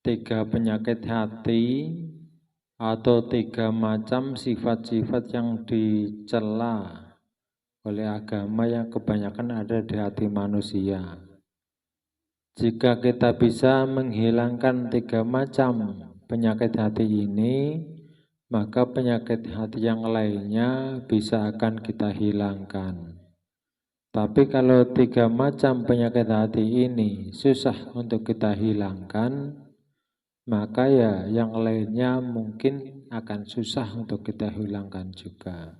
tiga penyakit hati atau tiga macam sifat-sifat yang dicela oleh agama yang kebanyakan ada di hati manusia. Jika kita bisa menghilangkan tiga macam penyakit hati ini, maka penyakit hati yang lainnya bisa akan kita hilangkan. Tapi kalau tiga macam penyakit hati ini susah untuk kita hilangkan, maka ya yang lainnya mungkin akan susah untuk kita hilangkan juga.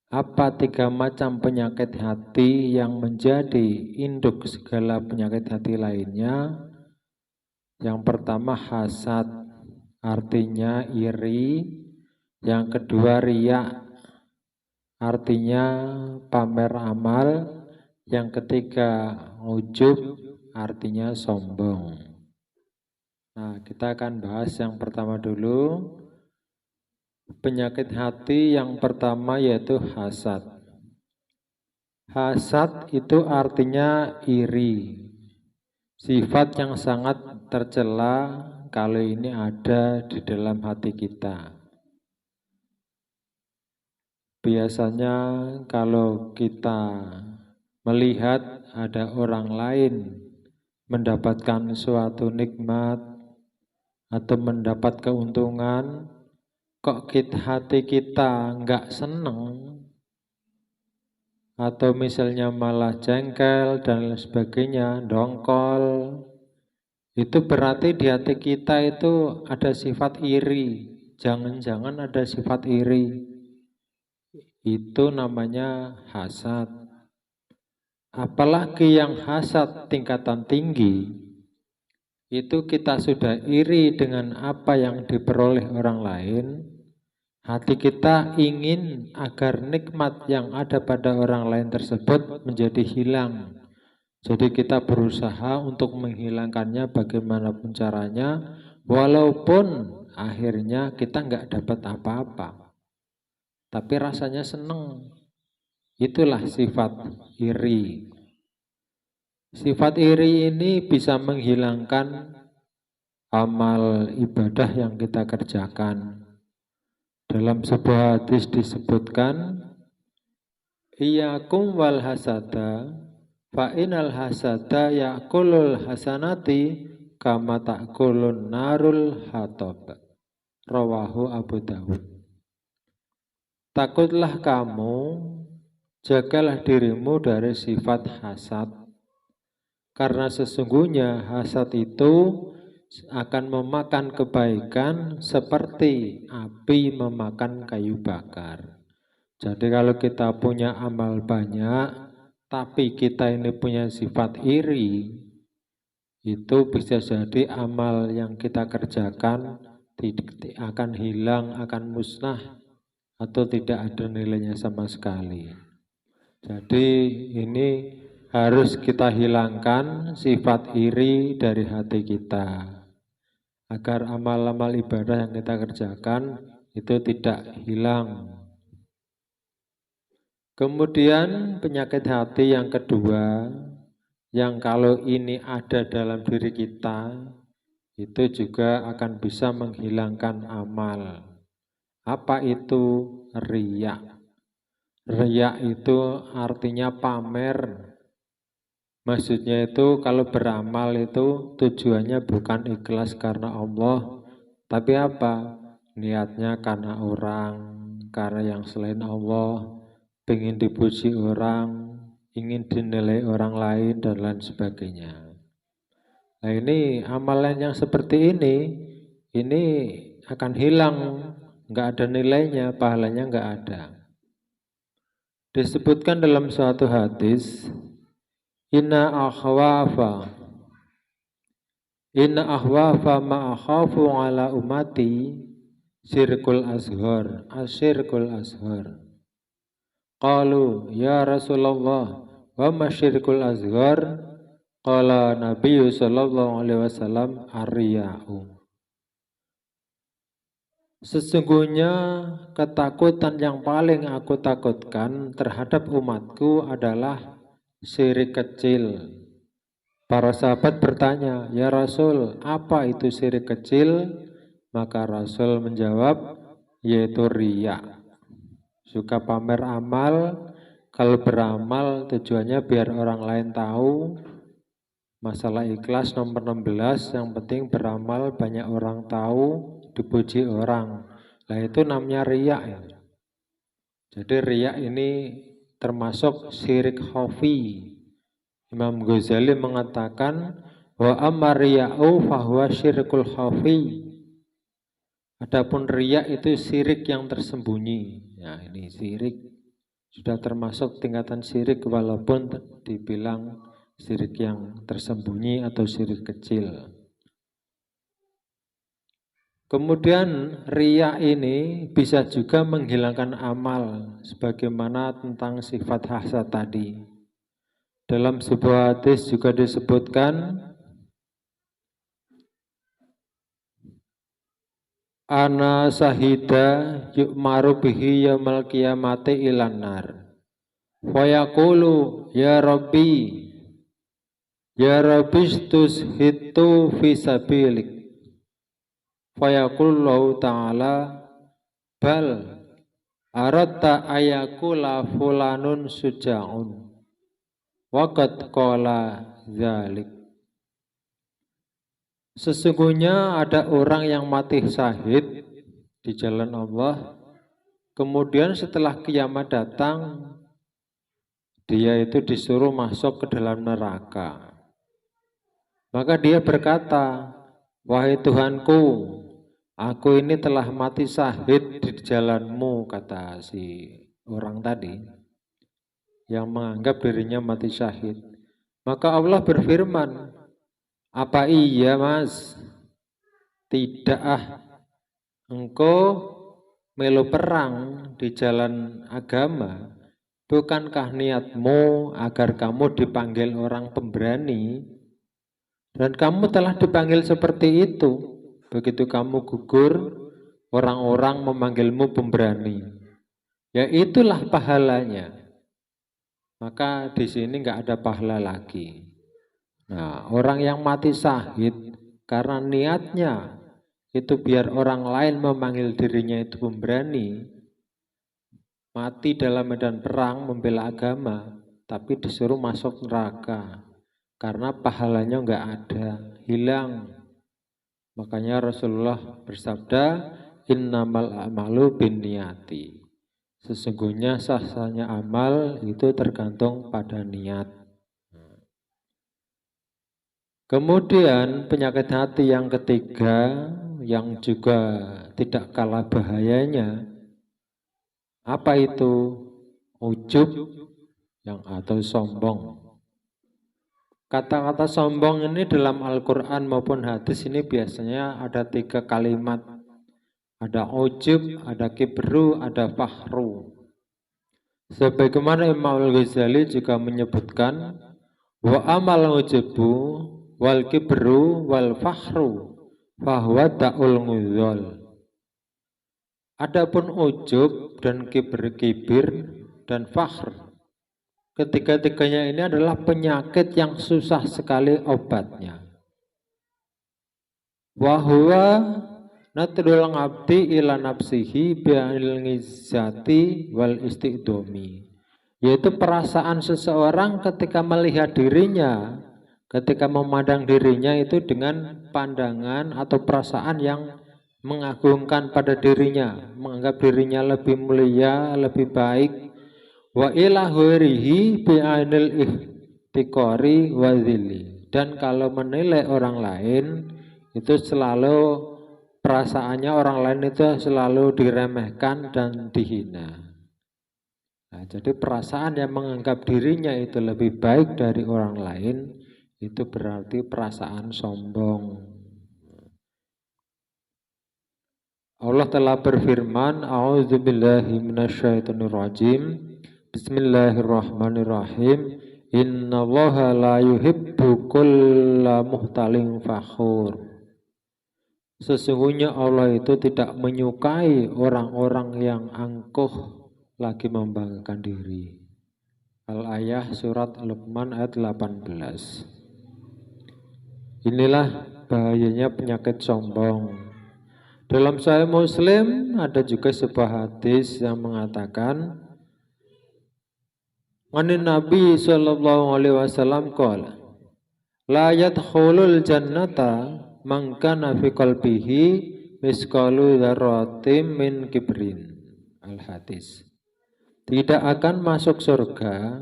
Apa tiga macam penyakit hati yang menjadi induk segala penyakit hati lainnya? Yang pertama hasad, artinya iri. Yang kedua riya, artinya pamer amal. Yang ketiga ujub, artinya sombong. Nah, kita akan bahas yang pertama dulu. Penyakit hati yang pertama yaitu hasad. Hasad itu artinya iri. Sifat yang sangat tercela kalau ini ada di dalam hati kita. Biasanya kalau kita melihat ada orang lain mendapatkan suatu nikmat atau mendapat keuntungan, kok hati kita nggak seneng, atau misalnya malah jengkel dan lain sebagainya, dongkol, itu berarti di hati kita itu ada sifat iri. Jangan-jangan ada sifat iri. Itu namanya hasad. Apalagi yang hasad tingkatan tinggi, itu kita sudah iri dengan apa yang diperoleh orang lain. Hati kita ingin agar nikmat yang ada pada orang lain tersebut menjadi hilang. Jadi kita berusaha untuk menghilangkannya bagaimanapun caranya, walaupun akhirnya kita nggak dapat apa-apa. Tapi rasanya seneng. Itulah sifat iri. Sifat iri ini bisa menghilangkan amal ibadah yang kita kerjakan. Dalam sebuah hadis disebutkan, Iyakum wal hasada, fa inal hasada yakulul hasanati kama takulun narul hatab. Rawahu Abu Dawud. Takutlah kamu, jagalah dirimu dari sifat hasad. Karena sesungguhnya hasad itu akan memakan kebaikan seperti api memakan kayu bakar. Jadi kalau kita punya amal banyak, tapi kita ini punya sifat iri, itu bisa jadi amal yang kita kerjakan akan hilang, akan musnah, atau tidak ada nilainya sama sekali. Jadi ini harus kita hilangkan sifat iri dari hati kita, agar amal-amal ibadah yang kita kerjakan itu tidak hilang. Kemudian penyakit hati yang kedua, yang kalau ini ada dalam diri kita, itu juga akan bisa menghilangkan amal. Apa itu? Riya. Riya itu artinya pamer. Maksudnya itu kalau beramal itu tujuannya bukan ikhlas karena Allah, tapi apa? Niatnya karena orang, karena yang selain Allah, ingin dipuji orang, ingin dinilai orang lain dan lain sebagainya. Nah ini amalan yang seperti ini akan hilang, nggak ada nilainya, pahalanya nggak ada. Disebutkan dalam suatu hadis, Inna akhwafa ma'akhafu ala umati syirkul azhar, asyirkul azhar. Qalu ya Rasulullah wa ma syirkul azhar? Qala Nabi sallallahu alaihi wasallam ar-riya'u. Sesungguhnya ketakutan yang paling aku takutkan terhadap umatku adalah syirik kecil. Para sahabat bertanya, "Ya Rasul, apa itu syirik kecil?" Maka Rasul menjawab, yaitu riya. Suka pamer amal, kalau beramal tujuannya biar orang lain tahu. Masalah ikhlas nomor 16, yang penting beramal banyak orang tahu, dipuji orang. Nah itu namanya riya ya. Jadi riya ini termasuk syirik khafi. Imam Ghazali mengatakan wa amma riya'u fahuwa syirkul khafi. Adapun riya itu syirik yang tersembunyi. Nah ini syirik sudah termasuk tingkatan syirik walaupun dibilang syirik yang tersembunyi atau syirik kecil. Kemudian riya ini bisa juga menghilangkan amal sebagaimana tentang sifat hasad tadi. Dalam sebuah hadis juga disebutkan ana sahida yu'maru bihi yaumal qiyamati ilan nar wa yaqulu ya rabbi hitu fi sabilik wa yaqulu ta'ala bal aratta ayakula fulanun suja'un waqad qala dzalik. Sesungguhnya ada orang yang mati syahid di jalan Allah, kemudian setelah kiamat datang, dia itu disuruh masuk ke dalam neraka. Maka dia berkata, "Wahai Tuhanku, aku ini telah mati syahid di jalanmu," kata si orang tadi yang menganggap dirinya mati syahid. Maka Allah berfirman, "Apa iya mas? Tidak engkau melu perang di jalan agama, bukankah niatmu agar kamu dipanggil orang pemberani? Dan kamu telah dipanggil seperti itu. Begitu kamu gugur, orang-orang memanggilmu pemberani. Ya itulah pahalanya." Maka di sini nggak ada pahala lagi. Nah, orang yang mati syahid karena niatnya itu biar orang lain memanggil dirinya itu pemberani, mati dalam medan perang membela agama, tapi disuruh masuk neraka karena pahalanya nggak ada, hilang. Makanya Rasulullah bersabda, innamal a'malu binniyati. Sesungguhnya sah-sahnya amal itu tergantung pada niat. Kemudian penyakit hati yang ketiga yang juga tidak kalah bahayanya, apa itu? Ujub atau sombong. Kata-kata sombong ini dalam Al-Quran maupun hadis ini biasanya ada 3 kalimat. Ada ujub, ada kibru, ada fakhru. Sebagaimana Imam Al-Ghazali juga menyebutkan, wa amal ujubu wal kibru wal fakhru fahuwa da'ul nguzol. Adapun ujub dan kibir dan fakhr, ketiga-tiganya ini adalah penyakit yang susah sekali obatnya. Wahuwa natrul ngabdi ila nafsihi bi'il ngizati wal istiqdomi, yaitu perasaan seseorang ketika melihat dirinya, ketika memandang dirinya itu dengan pandangan atau perasaan yang mengagungkan pada dirinya, menganggap dirinya lebih mulia, lebih baik. Wa ila huirihi bi'anil ihtiqori wa dhili. Dan kalau menilai orang lain itu selalu perasaannya orang lain itu selalu diremehkan dan dihina. Nah, jadi perasaan yang menganggap dirinya itu lebih baik dari orang lain itu berarti perasaan sombong. Allah telah berfirman, a'udzubillahi minasyaitonirrajim, bismillahirrahmanirrahim, innallaha la yuhibbu kulla muhtalin fakhur. Sesungguhnya Allah itu tidak menyukai orang-orang yang angkuh lagi membanggakan diri. Al-Ayah surat Luqman ayat 18. Inilah bahayanya penyakit sombong. Dalam Sahih Muslim ada juga sebuah hadis yang mengatakan, Anin Nabi sallallahu alaihi wasallam qala, la yadkhulul jannata man kana fi qalbihi misqalu dzarratin min kibrin. Al-hadis. Tidak akan masuk surga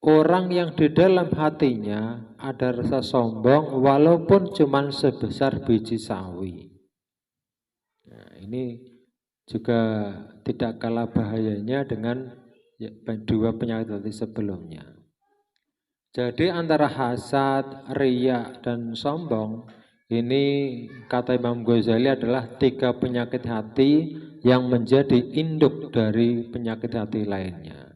orang yang di dalam hatinya ada rasa sombong walaupun cuma sebesar biji sawi. Nah, ini juga tidak kalah bahayanya dengan dua penyakit hati sebelumnya. Jadi antara hasad, riya, dan sombong ini kata Imam Ghazali adalah 3 penyakit hati yang menjadi induk dari penyakit hati lainnya.